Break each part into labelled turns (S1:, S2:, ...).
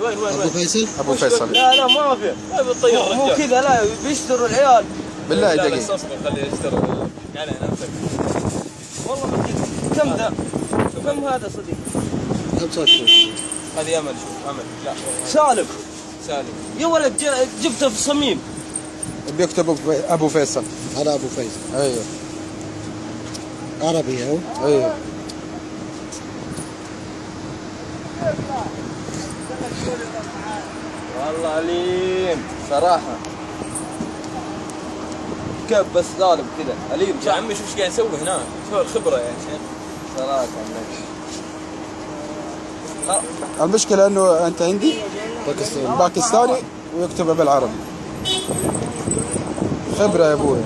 S1: وين
S2: ابو فيصل؟
S3: ابو فيصل.
S1: لا ما في. مو كذا، لا بيشتروا العيال.
S3: بالله دقيقة.
S1: خليه يشتروا على نفسك. والله ما كذا. كم ذا؟ كم هذا صديق؟
S2: 25.
S1: هذه امل. شوف امل. لا سالم. يا ولد جبته في صميم.
S3: بيكتب ابو فيصل.
S2: هذا ابو فيصل.
S3: ايوه
S2: عربي هو.
S3: ايوه
S1: والله عليم صراحة. كيف بس ظالم كذا عليم يا عمي. شوف ايش قاعد يسوي هنا. شو الخبرة يا شيخ صراحة.
S3: المشكلة انه انت هندي باكستاني ويكتب بالعربي. خبرة يا ابوي.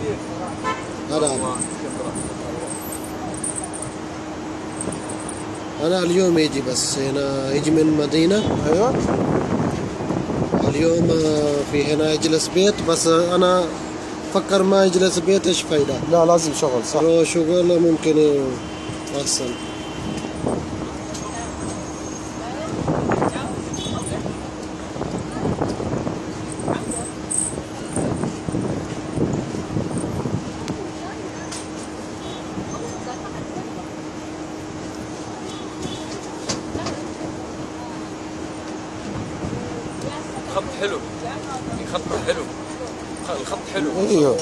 S2: أنا اليوم يجي بس هنا يجي من مدينة.
S3: ايوه
S2: اليوم في هنا يجلس بيت، بس أنا فكر ما يجلس بيت إيش فايدة.
S3: لا لازم شغل صح.
S2: لو شغل ممكن أحسن.
S1: خط حلو. خط حلو. الخط حلو.
S3: ايوه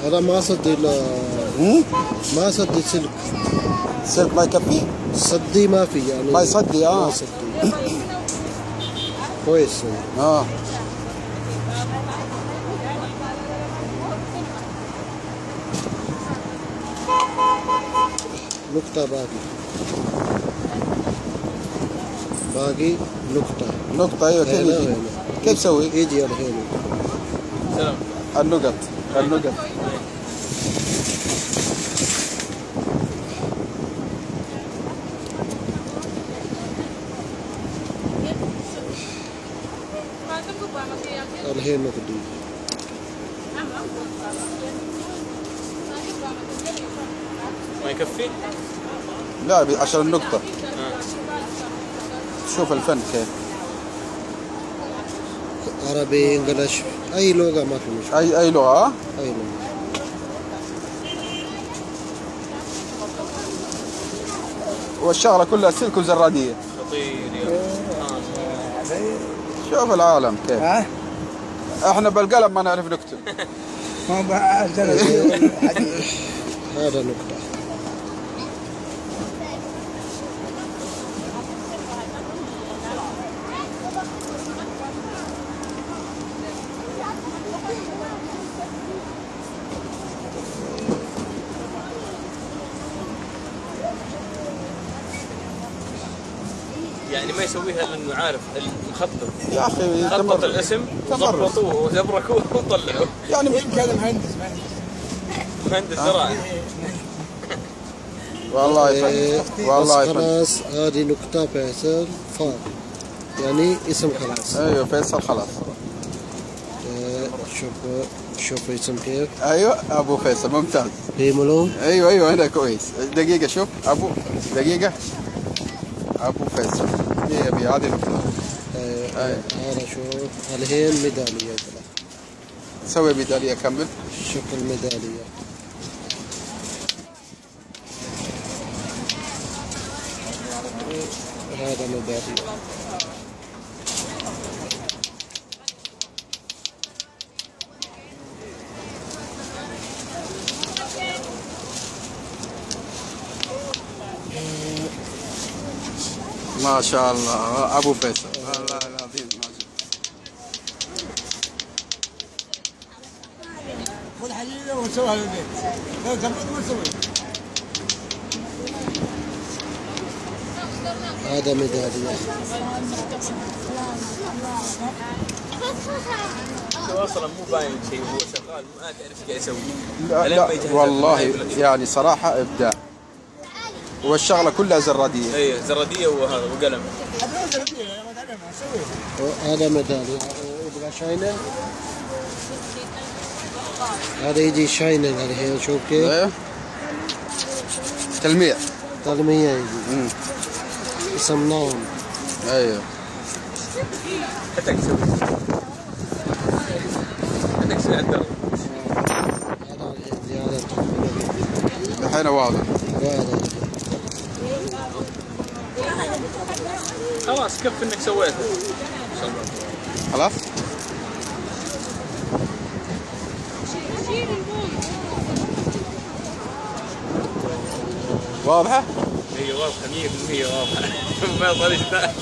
S2: هذا ما صدي ما صدي سلك.
S3: سلك ما يكفي.
S2: صدي ما في يعني.
S3: ما يصدي.
S2: ما صدي. كويس. نقطة باقي نقطة.
S3: ايوه كيف يسوي؟
S2: يجي الحين
S3: النقط.
S2: الحين نقطة.
S1: ما يكفي؟
S3: لا عشان النقطة. شوف الفن كيف.
S2: عربي انجلش اي لغة ما في مشكلة.
S3: اي لغة.
S2: اي لغة.
S3: والشغلة كلها سلك وزرادية.
S1: خطير يا
S3: شوف العالم كيف. احنا بالقلم ما نعرف نكتب.
S2: هذا نقطة.
S1: يعني ما يسويها الا انه عارف المخطط.
S3: يا اخي
S1: خطط الاسم وظبطوه وزبركوه وطلعوه.
S3: يعني
S4: هذا
S1: مهندس زراعي.
S3: والله يفهم. والله يفهم.
S2: خلاص هذه نقطة فيصل فار يعني اسم خلاص.
S3: ايوه فيصل خلاص.
S2: شوف اسم كيف.
S3: ايوه ابو فيصل ممتاز.
S2: في ملون.
S3: ايوه هنا كويس. دقيقة شوف دقيقة ابو فيصل. هي هذه نقطة.
S2: هذا شوف الحين ميدالية.
S3: سوي ميدالية كمل.
S2: شوف الميدالية. هذا ميدالية.
S3: ما شاء الله ابو فيصل. والله العظيم ما شاء الله.
S4: خذ حليله وسويها بالبيت. لو تبغى تسوي.
S2: هذا ميدالية.
S1: هو اصلا مو باين شيء، هو شغال ما تعرف ايش قاعد يسوي.
S3: لا
S1: ألين ما
S3: لا
S1: يجهز
S3: والله
S1: الفيلم يقول لك.
S3: يعني صراحة إبداع. والشغلة كلها زرادية.
S1: اي زراديه وهذا وقلم.
S2: هذا مثالي يبغى شاينر. هذا يجي شاينر الحين شوف كيف
S3: إيه. تلميع.
S2: تلميع يجي صمناهم.
S3: ايوه.
S1: حتى تسوي حتى تسوي عندنا.
S2: هذا الحين زيادة
S3: الحين واضح.
S2: هذا
S1: خلاص كف انك سويته. ان شاء الله.
S3: خلاص. واضحة؟
S1: هي واضحه 100% واضحه. ما طريقتها.